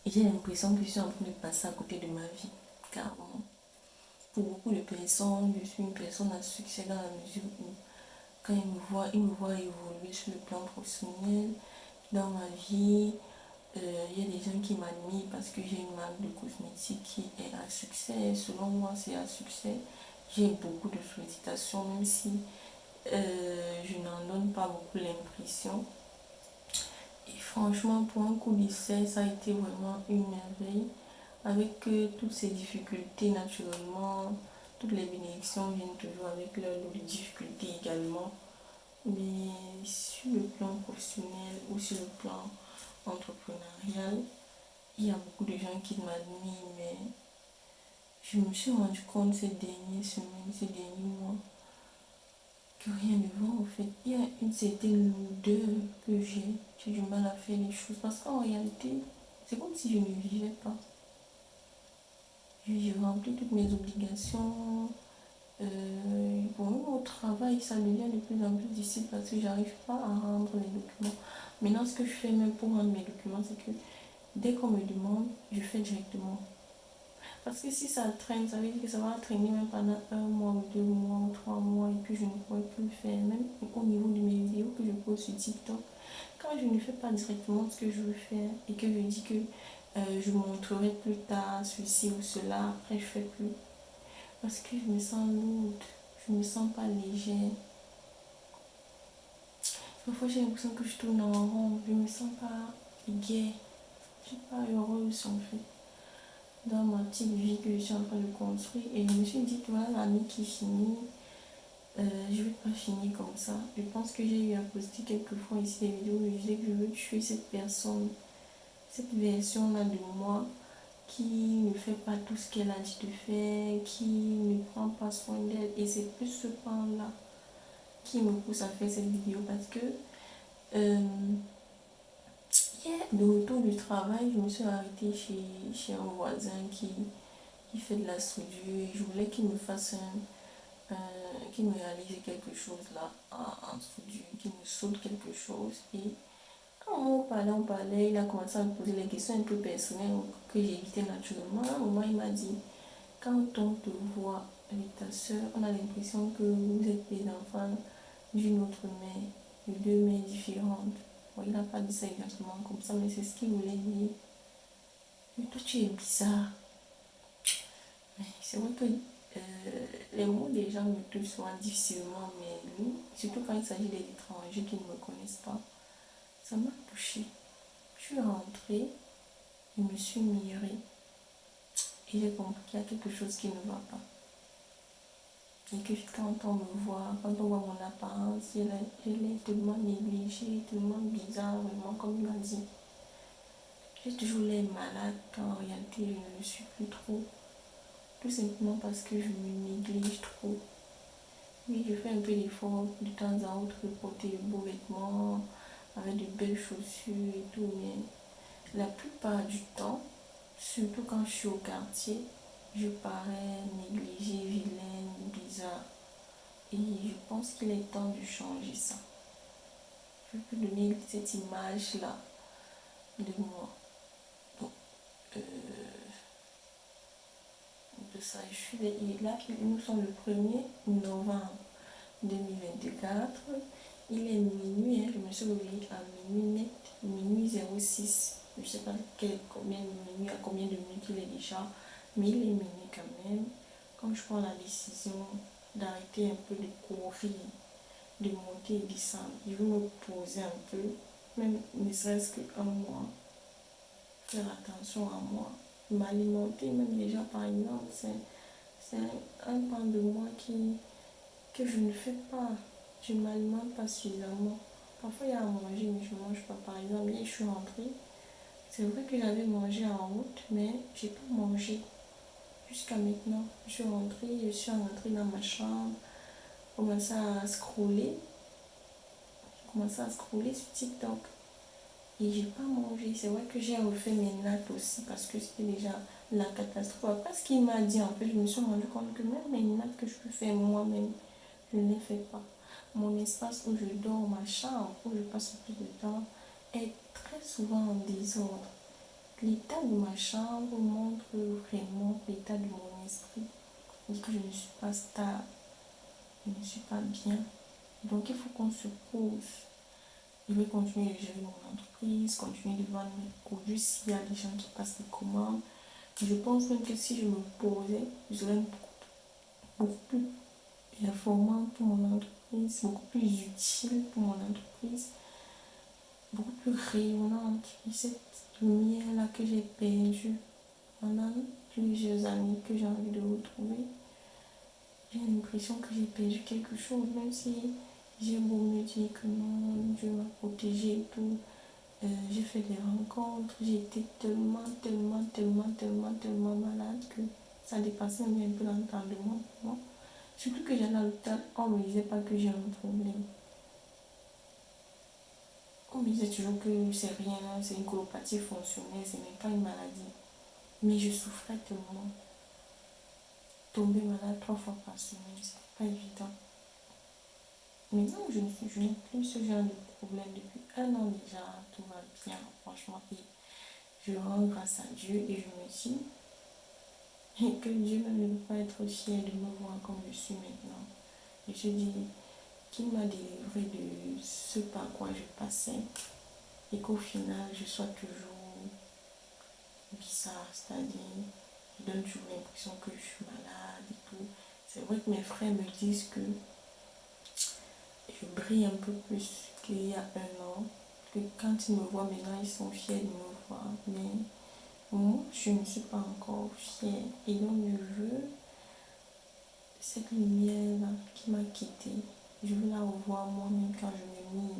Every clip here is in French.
j'ai l'impression que je suis en train de passer à côté de ma vie. Car pour beaucoup de personnes, je suis une personne à succès dans la mesure où quand ils me voient évoluer sur le plan professionnel, dans ma vie. Il y a des gens qui m'admirent parce que j'ai une marque de cosmétiques qui est à succès. Selon moi, c'est à succès. J'ai beaucoup de sollicitations, même si je n'en donne pas beaucoup l'impression. Et franchement, pour un coup d'essai, ça a été vraiment une merveille. Avec toutes ces difficultés, naturellement, toutes les bénédictions viennent toujours avec leur lot de difficultés également. Mais sur le plan professionnel ou sur le plan entrepreneurial, il y a beaucoup de gens qui m'admirent, mais je me suis rendu compte ces dernières semaines, ces derniers mois, que rien ne va en fait. Il y a une certaine lourdeur que j'ai du mal à faire les choses parce qu'en réalité, c'est comme si je ne vivais pas. Je remplis toutes mes obligations. Bon, au travail, ça devient de plus en plus difficile parce que j'arrive pas à rendre les documents. Maintenant, ce que je fais même pour rendre mes documents, c'est que dès qu'on me demande, je fais directement. Parce que si ça traîne, ça veut dire que ça va traîner même pendant un mois ou 2 mois ou 3 mois et puis je ne pourrai plus le faire. Même au niveau de mes vidéos que je pose sur TikTok, quand je ne fais pas directement ce que je veux faire et que je dis que je montrerai plus tard ceci ou cela, après je fais plus. Parce que je me sens lourde, je me sens pas légère. Parfois j'ai l'impression que je tourne en rond, je me sens pas gaie, je suis pas heureuse en fait dans ma petite vie que je suis en train de construire. Et je me suis dit, voilà l'année qui finit, je vais pas finir comme ça. Je pense que j'ai eu à poster quelques fois ici des vidéos où je disais que je veux tuer cette personne, cette version-là de moi qui ne fait pas tout ce qu'elle a dit de faire, qui ne prend pas soin d'elle. Et c'est plus ce pan-là qui me pousse à faire cette vidéo parce que hier, de retour du travail, je me suis arrêtée chez un voisin qui fait de la soudure et je voulais qu'il me fasse qu'il me réalise quelque chose là en soudure, qu'il me soude quelque chose. Et quand on parlait, il a commencé à me poser les questions un peu personnelles que j'évitais naturellement. À un moment, il m'a dit, quand on te voit avec ta soeur, on a l'impression que vous êtes des enfants d'une autre mère, de deux mères différentes. Bon, il n'a pas dit ça exactement comme ça, mais c'est ce qu'il voulait dire. Mais toi, tu es bizarre. Mais c'est vrai que les mots des gens me touchent souvent difficilement, mais lui, surtout quand il s'agit des étrangers qui ne me connaissent pas, ça m'a touchée. Je suis rentrée, je me suis mirée et j'ai compris qu'il y a quelque chose qui ne va pas. Et que quand on me voit, quand on voit mon apparence, elle est tellement négligée, tellement bizarre, vraiment, comme il m'a dit. J'ai toujours l'air malade quand en réalité je ne le suis plus trop. Tout simplement parce que je me néglige trop. Oui, je fais un peu d'effort de temps à autre de porter de beaux vêtements, avec de belles chaussures et tout, mais la plupart du temps, surtout quand je suis au quartier, je parais négligée, vilaine, bizarre. Et je pense qu'il est temps de changer ça. Je peux donner cette image-là de moi. Donc, euh, de ça, je suis là, nous sommes le 1er novembre 2024. Il est minuit, hein, je me suis réveillée à minuit net, minuit 06. Je ne sais pas combien de minuit, à combien de minutes il est déjà, mais il est minuit quand même. Comme je prends la décision d'arrêter un peu de courir, de monter et descendre, je vais me poser un peu, même ne serait-ce qu'un mois, faire attention à moi, m'alimenter, même déjà par exemple, c'est un pan de moi que je ne fais pas. Je ne m'alimente pas suffisamment. Parfois, il y a à manger, mais je ne mange pas. Par exemple, hier, je suis rentrée. C'est vrai que j'avais mangé en route, mais je n'ai pas mangé jusqu'à maintenant. Je suis rentrée, je suis rentrée dans ma chambre, commencé à scroller. J'ai commencé à scroller sur TikTok. Et j'ai pas mangé. C'est vrai que j'ai refait mes nattes aussi parce que c'était déjà la catastrophe. Après ce qu'il m'a dit, en fait, je me suis rendu compte que même mes nattes que je peux faire moi-même, je ne les fais pas. Mon espace où je dors, ma chambre où je passe le plus de temps, est très souvent en désordre. l'état de ma chambre montre vraiment l'état de mon esprit. Dit que je ne suis pas stable, je ne suis pas bien. Donc il faut qu'on se pose. Je vais continuer de gérer mon entreprise, continuer de vendre mes produits s'il y a des gens qui passent des commandes. Je pense même que si je me posais, je serais beaucoup plus performante pour mon entreprise, beaucoup plus utile pour mon entreprise, beaucoup plus rayonnante. Et cette lumière-là que j'ai perdue pendant plusieurs années, que j'ai envie de retrouver, j'ai l'impression que j'ai perdu quelque chose, même si j'ai beau me dire que non, Dieu m'a protégée et tout. J'ai fait des rencontres, j'ai été tellement malade que ça dépassait même un peu l'entendement pour moi. Surtout que j'allais à l'hôpital, on ne me disait pas que j'ai un problème. On me disait toujours que c'est rien, c'est une colopathie fonctionnelle, c'est même pas une maladie. Mais je souffrais tellement. Tomber malade 3 fois par semaine, c'était pas évident. Maintenant, je n'ai plus ce genre de problème depuis 1 an déjà, tout va bien, franchement. Et je rends grâce à Dieu et je me dis que Dieu ne peut pas être fier de me voir comme je suis maintenant. Et je dis qu'il m'a délivré de ce par quoi je passais et qu'au final, je sois toujours bizarre, c'est-à-dire, je donne toujours l'impression que je suis malade et tout. C'est vrai que mes frères me disent que je brille un peu plus qu'il y a 1 an, que quand ils me voient maintenant, ils sont fiers de me voir. Mais moi, je ne suis pas encore fière. Et donc, je veux cette lumière-là qui m'a quittée. Je veux la revoir moi-même quand je me mire.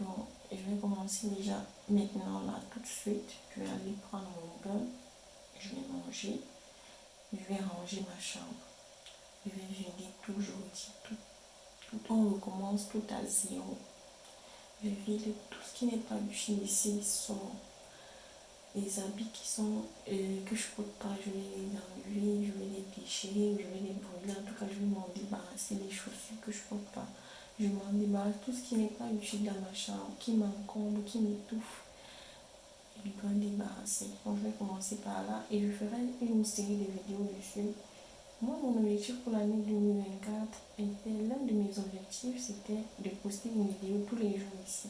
Donc, je vais commencer déjà maintenant, là, tout de suite. Je vais aller prendre mon bain, je vais manger, je vais ranger ma chambre. Je vais vider tout, je redis tout. On recommence tout à zéro. Je vide tout ce qui n'est pas utile ici. Sont les habits qui sont que je ne porte pas, je vais les enlever, je vais les déchirer, je vais les brûler. En tout cas, je vais m'en débarrasser. Les chaussures que je ne porte pas, je m'en débarrasse. Tout ce qui n'est pas utile dans ma chambre, qui m'encombre, qui m'étouffe, je dois débarrasser. Donc, je vais commencer par là et je ferai une série de vidéos dessus. Moi, mon objectif pour l'année 2024 était, l'un de mes objectifs, c'était de poster une vidéo tous les jours ici.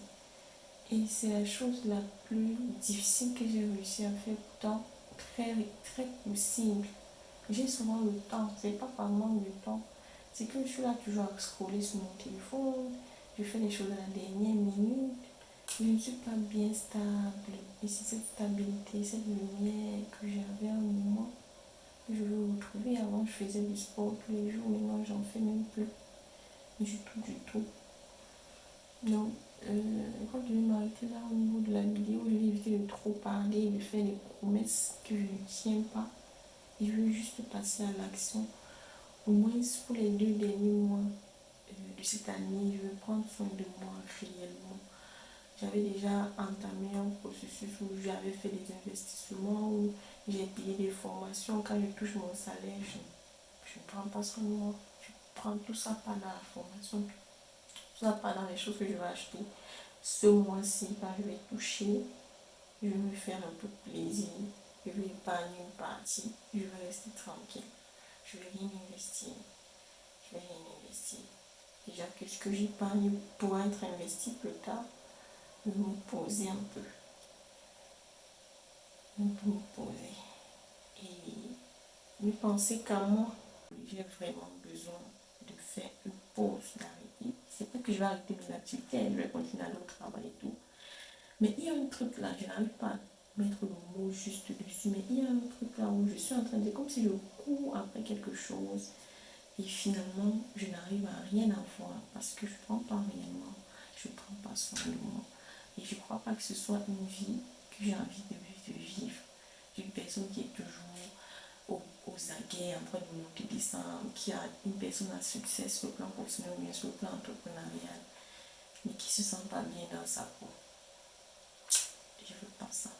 Et c'est la chose la plus difficile que j'ai réussi à faire, pourtant très, très possible. J'ai souvent le temps, c'est pas par manque de temps, c'est que je suis là toujours à scroller sur mon téléphone, je fais les choses à la dernière minute, je ne suis pas bien stable. Et c'est cette stabilité, cette lumière que j'avais à un moment que je veux retrouver. Avant, je faisais du sport tous les jours, maintenant, j'en fais même plus du tout, du tout. Donc, quand je vais m'arrêter là au niveau de la vidéo, je vais éviter de trop parler, de faire des promesses que je ne tiens pas. Et je veux juste passer à l'action. Au moins pour les 2 derniers mois de cette année, je veux prendre soin de moi réellement. J'avais déjà entamé un processus où j'avais fait des investissements, où j'ai payé des formations. Quand je touche mon salaire, je ne prends pas soin de moi. Je prends tout ça par la formation, tout ça par dans les choses que je vais acheter. Ce mois-ci, quand je vais toucher, je vais me faire un peu plaisir. Je vais épargner une partie. Je vais rester tranquille. Je vais rien investir. Je vais rien investir. Déjà que ce que j'épargne pourra être investi plus tard. Je vais me poser un peu. Je vais me poser. Et me penser qu'à moi, j'ai vraiment besoin de faire une pause, d'arrêter. C'est pas que je vais arrêter mes activités, je vais continuer à aller au travail et tout. Mais il y a un truc là, je n'arrive pas à mettre le mot juste dessus, mais il y a un truc là où je suis en train de, comme si je cours après quelque chose et finalement je n'arrive à rien avoir parce que je ne prends pas réellement, je ne prends pas soin de moi. Et je ne crois pas que ce soit une vie que j'ai envie de vivre. Une personne qui est toujours aux aguets, en train de monter, descendre, qui a une personne à succès sur le plan professionnel ou bien sur le plan entrepreneurial, mais qui ne se sent pas bien dans sa peau. Je veux pas ça.